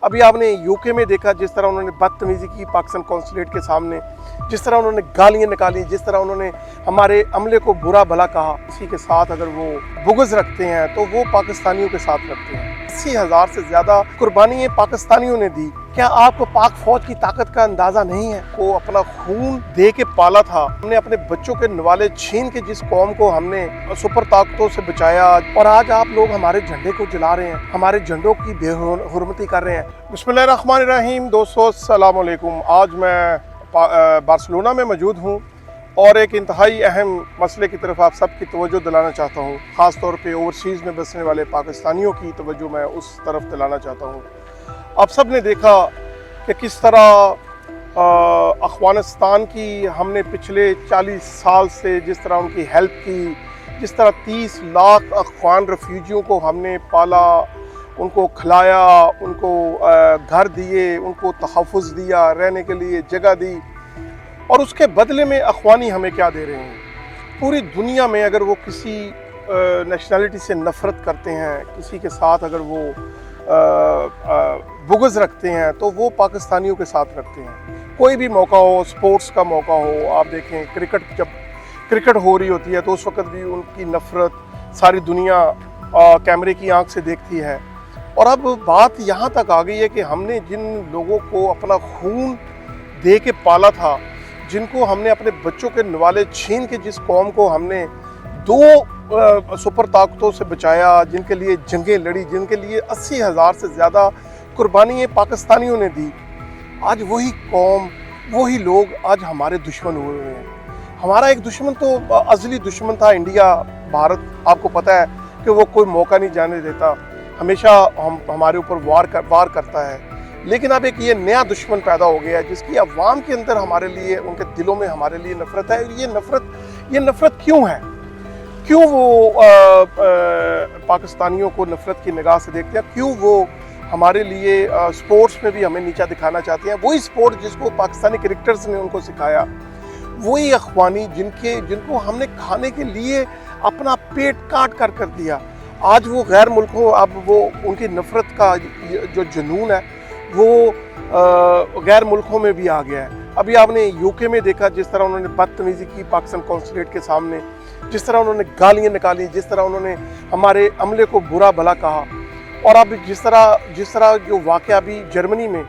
अभी आपने यूके में देखा जिस तरह उन्होंने बदतमीज़ी की पाकिस्तान कौंसलेट के सामने, जिस तरह उन्होंने गालियाँ निकाली, जिस तरह उन्होंने हमारे अमले को बुरा भला कहा। किसी के साथ अगर वो बुग़्ज़ रखते हैं तो वो पाकिस्तानियों के साथ रखते हैं। 80,000 से ज़्यादा कुर्बानियाँ पाकिस्तानियों ने दी। क्या आपको पाक फौज की ताकत का अंदाज़ा नहीं है? को अपना खून दे के पाला था, हमने अपने बच्चों के नवाले छीन के जिस कौम को हमने सुपर ताकतों से बचाया, और आज आप लोग हमारे झंडे को जला रहे हैं, हमारे झंडों की बेहुरमती कर रहे हैं। बिस्मिल्लाहिर्रहमानिर्रहीम। दोस्तों अस्सलाम वालेकुम। आज मैं बार्सिलोना में मौजूद हूँ और एक इंतहाई अहम मसले की तरफ आप सबकी तवज्जो दिलाना चाहता हूँ। ख़ास तौर पे ओवरसीज़ में बसने वाले पाकिस्तानियों की तवज्जो मैं उस तरफ दिलाना चाहता हूँ। आप सब ने देखा कि किस तरह अफ़गानिस्तान की हमने पिछले 40 साल से जिस तरह उनकी हेल्प की, जिस तरह 30 लाख अफ़गान रेफ्यूजियों को हमने पाला, उनको खिलाया, उनको घर दिए, उनको तहफ़्फ़ुज़ दिया, रहने के लिए जगह दी, और उसके बदले में अफ़गानी हमें क्या दे रहे हैं। पूरी दुनिया में अगर वो किसी नेशनलिटी से नफ़रत करते हैं, किसी के साथ अगर वो बुग़्ज़ रखते हैं तो वो पाकिस्तानियों के साथ रखते हैं। कोई भी मौका हो, स्पोर्ट्स का मौका हो, आप देखें जब क्रिकेट हो रही होती है तो उस वक़्त भी उनकी नफ़रत सारी दुनिया कैमरे की आंख से देखती है। और अब बात यहाँ तक आ गई है कि हमने जिन लोगों को अपना खून दे के पाला था, जिनको हमने अपने बच्चों के नवाले छीन के जिस कौम को हमने 2 सुपर ताकतों से बचाया, जिनके लिए जंगें लड़ी, जिनके लिए 80,000 से ज़्यादा कुर्बानियाँ पाकिस्तानियों ने दी, आज वही कौम, वही लोग आज हमारे दुश्मन हुए हैं। हमारा एक दुश्मन तो अज़ली दुश्मन था इंडिया, भारत। आपको पता है कि वो कोई मौका नहीं जाने देता, हमेशा हमारे ऊपर वार करता है। लेकिन अब एक ये नया दुश्मन पैदा हो गया है जिसकी अवाम के अंदर हमारे लिए, उनके दिलों में हमारे लिए नफ़रत है। ये नफ़रत क्यों है? क्यों वो पाकिस्तानियों को नफ़रत की निगाह से देखते हैं? क्यों वो हमारे लिए स्पोर्ट्स में भी हमें नीचा दिखाना चाहते हैं? वही स्पोर्ट जिसको पाकिस्तानी क्रिकेटर्स ने उनको सिखाया, वही अफ़गानी जिनको हमने खाने के लिए अपना पेट काट कर दिया, आज वो गैर मुल्कों, अब वो उनकी नफ़रत का जो जुनून है वो गैर मुल्कों में भी आ गया है। अभी आपने यूके में देखा जिस तरह उन्होंने बदतमीज़ी की पाकिस्तान कौंसलेट के सामने, जिस तरह उन्होंने गालियाँ निकाली, जिस तरह उन्होंने हमारे अमले को बुरा भला कहा। और अब जिस तरह जो वाक़या अभी जर्मनी में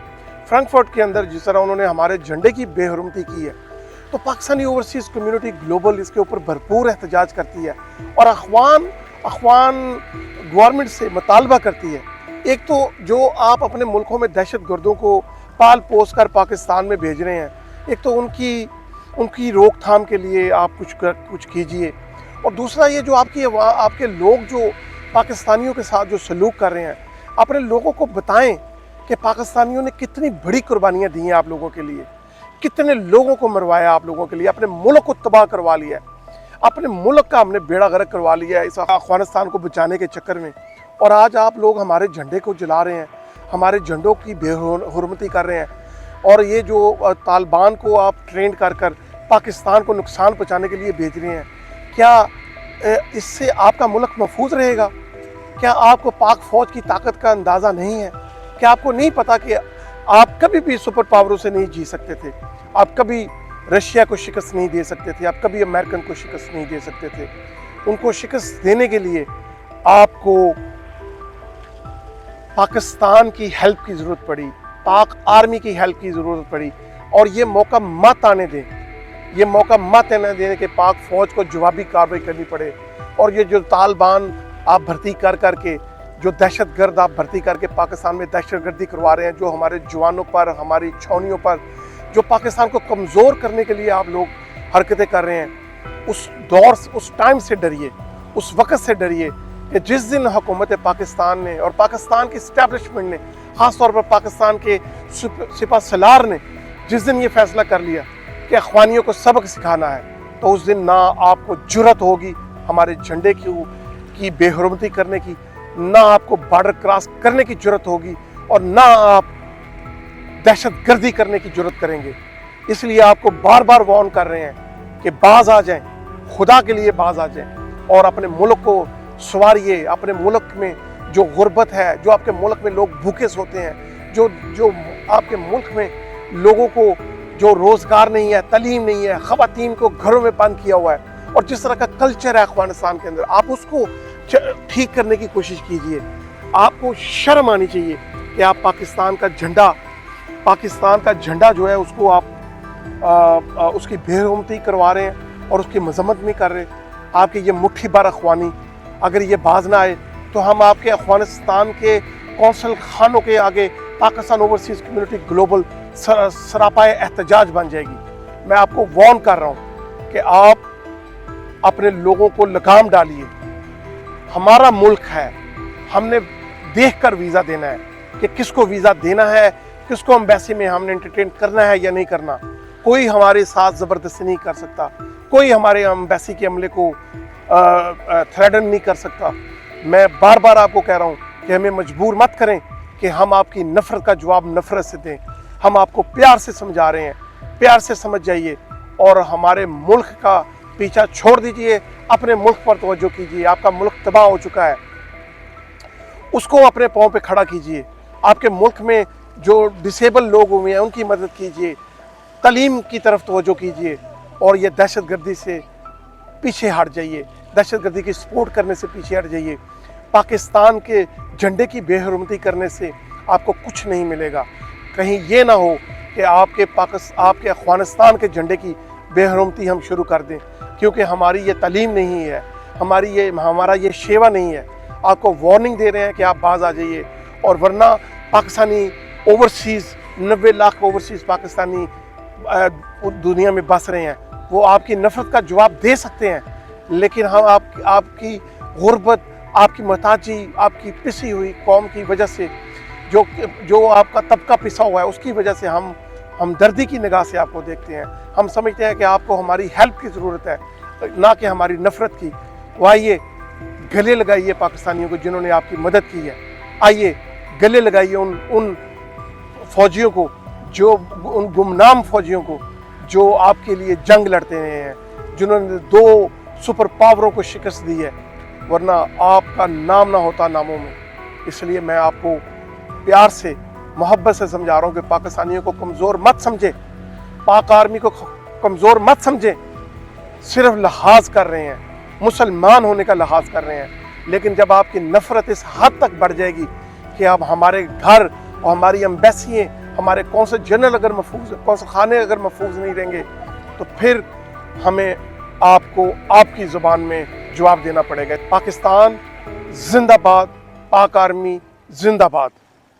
फ्रैंकफर्ट के अंदर जिस तरह उन्होंने हमारे झंडे की बेहुरमती की है, तो पाकिस्तानी ओवरसीज़ कम्यूनिटी ग्लोबल इसके ऊपर भरपूर एहतजाज करती है और अफ़गान गवर्नमेंट से मुतालबा करती है। एक तो जो आप अपने मुल्कों में दहशतगर्दों को पाल पोस कर पाकिस्तान में भेज रहे हैं, एक तो उनकी रोकथाम के लिए आप कुछ कीजिए, और दूसरा ये जो आपके लोग जो पाकिस्तानियों के साथ जो सलूक कर रहे हैं, अपने लोगों को बताएं कि पाकिस्तानियों ने कितनी बड़ी कुर्बानियाँ दी हैं आप लोगों के लिए, कितने लोगों को मरवाया आप लोगों के लिए, अपने मुल्क को तबाह करवा लिया है, अपने मुल्क का हमने बेड़ा गर्क करवा लिया है इस अफ़गानिस्तान को बचाने के चक्कर में। और आज आप लोग हमारे झंडे को जला रहे हैं, हमारे झंडों की बेहुरमती कर रहे हैं, और ये जो तालिबान को आप ट्रेंड कर पाकिस्तान को नुकसान पहुँचाने के लिए भेज रहे हैं। क्या इससे आपका मुल्क महफूज रहेगा? क्या आपको पाक फ़ौज की ताकत का अंदाज़ा नहीं है? क्या आपको नहीं पता कि आप कभी भी सुपर पावरों से नहीं जी सकते थे? आप कभी रशिया को शिकस्त नहीं दे सकते थे, आप कभी अमेरिकन को शिकस्त नहीं दे सकते थे। उनको शिकस्त देने के लिए आपको पाकिस्तान की हेल्प की ज़रूरत पड़ी, पाक आर्मी की हेल्प की ज़रूरत पड़ी, और ये मौका मत आने दें, ये मौका मत आने दें कि पाक फ़ौज को जवाबी कार्रवाई करनी पड़े। और ये जो तालिबान आप भर्ती करके, जो दहशतगर्द आप भर्ती करके पाकिस्तान में दहशतगर्दी करवा रहे हैं, जो हमारे जवानों पर, हमारी छावनियों पर, जो पाकिस्तान को कमज़ोर करने के लिए आप लोग हरकतें कर रहे हैं, उस टाइम से डरिए, उस वक़्त से डरिए कि जिस दिन हुकूमत पाकिस्तान ने और पाकिस्तान की इस्टेब्लिशमेंट ने, ख़ास तौर पर पाकिस्तान के सिपह सलार ने जिस दिन ये फ़ैसला कर लिया कि अफ़गानियों को सबक सिखाना है, तो उस दिन ना आपको जुर्रत होगी हमारे झंडे की बेहुरमती करने की, ना आपको बॉर्डर क्रॉस करने की जुर्रत होगी, और ना आप दहशतगर्दी करने की जुर्रत करेंगे। इसलिए आपको बार बार वार्न कर रहे हैं कि बाज आ जाएं, खुदा के लिए बाज आ जाएं, और अपने मुल्क को संवारिए। अपने मुल्क में जो गुर्बत है, जो आपके मुल्क में लोग भूखे सोते हैं, जो आपके मुल्क में लोगों को जो रोज़गार नहीं है, तालीम नहीं है, ख़वातीन को घरों में बंद किया हुआ है, और जिस तरह का कल्चर है अफ़गानिस्तान के अंदर, आप उसको ठीक करने की कोशिश कीजिए। आपको शर्म आनी चाहिए कि आप पाकिस्तान का झंडा जो है उसको आप उसकी बेहुरमती करवा रहे हैं और उसकी मजम्मत नहीं कर रहे। आपके ये मुट्ठी भर अखवानी अगर ये बाज ना आए तो हम आपके अफ़गानिस्तान के कौंसल खानों के आगे पाकिस्तान ओवरसीज़ कम्युनिटी ग्लोबल सरापाए एहतजाज बन जाएगी। मैं आपको वार्न कर रहा हूँ कि आप अपने लोगों को लगाम डालिए। हमारा मुल्क है, हमने देख कर वीज़ा देना है कि किसको वीज़ा देना है, किसको एम्बेसी में हमने एंटरटेन करना है या नहीं करना। कोई हमारे साथ ज़बरदस्ती नहीं कर सकता, कोई हमारे एम्बेसी के अमले को थ्रेटन नहीं कर सकता। मैं बार बार आपको कह रहा हूँ कि हमें मजबूर मत करें कि हम आपकी नफ़रत का जवाब नफ़रत से दें। हम आपको प्यार से समझा रहे हैं, प्यार से समझ जाइए और हमारे मुल्क का पीछा छोड़ दीजिए, अपने मुल्क पर तवज्जो कीजिए। आपका मुल्क तबाह हो चुका है, उसको अपने पाँव पे खड़ा कीजिए। आपके मुल्क में जो डिसेबल लोग हुए हैं उनकी मदद कीजिए, तालीम की तरफ तवज्जो कीजिए और ये दहशतगर्दी से पीछे हट जाइए, दहशतगर्दी की सपोर्ट करने से पीछे हट जाइए। पाकिस्तान के झंडे की बेहुरमती करने से आपको कुछ नहीं मिलेगा। कहीं ये ना हो कि आपके अफ़गानिस्तान के झंडे की बेहुरमती हम शुरू कर दें, क्योंकि हमारी ये तालीम नहीं है, हमारा ये शेवा नहीं है। आपको वार्निंग दे रहे हैं कि आप बाज आ जाइए, और वरना पाकिस्तानी ओवरसीज़ 90 लाख ओवरसीज़ पाकिस्तानी दुनिया में बस रहे हैं, वो आपकी नफ़रत का जवाब दे सकते हैं, लेकिन हम आपकी गुर्बत, आपकी महताजी, आपकी पिसी हुई कौम की वजह से, जो आपका तबका पिसा हुआ है, उसकी वजह से हम दर्दी की निगाह से आपको देखते हैं। हम समझते हैं कि आपको हमारी हेल्प की ज़रूरत है, ना कि हमारी नफ़रत की। तो आइए गले लगाइए पाकिस्तानियों को जिन्होंने आपकी मदद की है। आइए गले लगाइए उन फ़ौजियों को, उन गुमनाम फ़ौजियों को जो आपके लिए जंग लड़ते रहे हैं, जिन्होंने 2 सुपर पावरों को शिकस्त दी है, वरना आपका नाम ना होता नामों में। इसलिए मैं आपको प्यार से, मोहब्बत से समझा रहा हूँ कि पाकिस्तानियों को कमज़ोर मत समझे, पाक आर्मी को कमज़ोर मत समझे। सिर्फ लिहाज कर रहे हैं, मुसलमान होने का लिहाज कर रहे हैं, लेकिन जब आपकी नफ़रत इस हद तक बढ़ जाएगी कि अब हमारे घर और हमारी एम्बेसियाँ, हमारे कौंसल जनरल अगर महफूज, कौंसल खाने अगर महफूज नहीं रहेंगे, तो फिर हमें आपको आपकी ज़ुबान में जवाब देना पड़ेगा। पाकिस्तान जिंदाबाद, पाक आर्मी जिंदाबाद।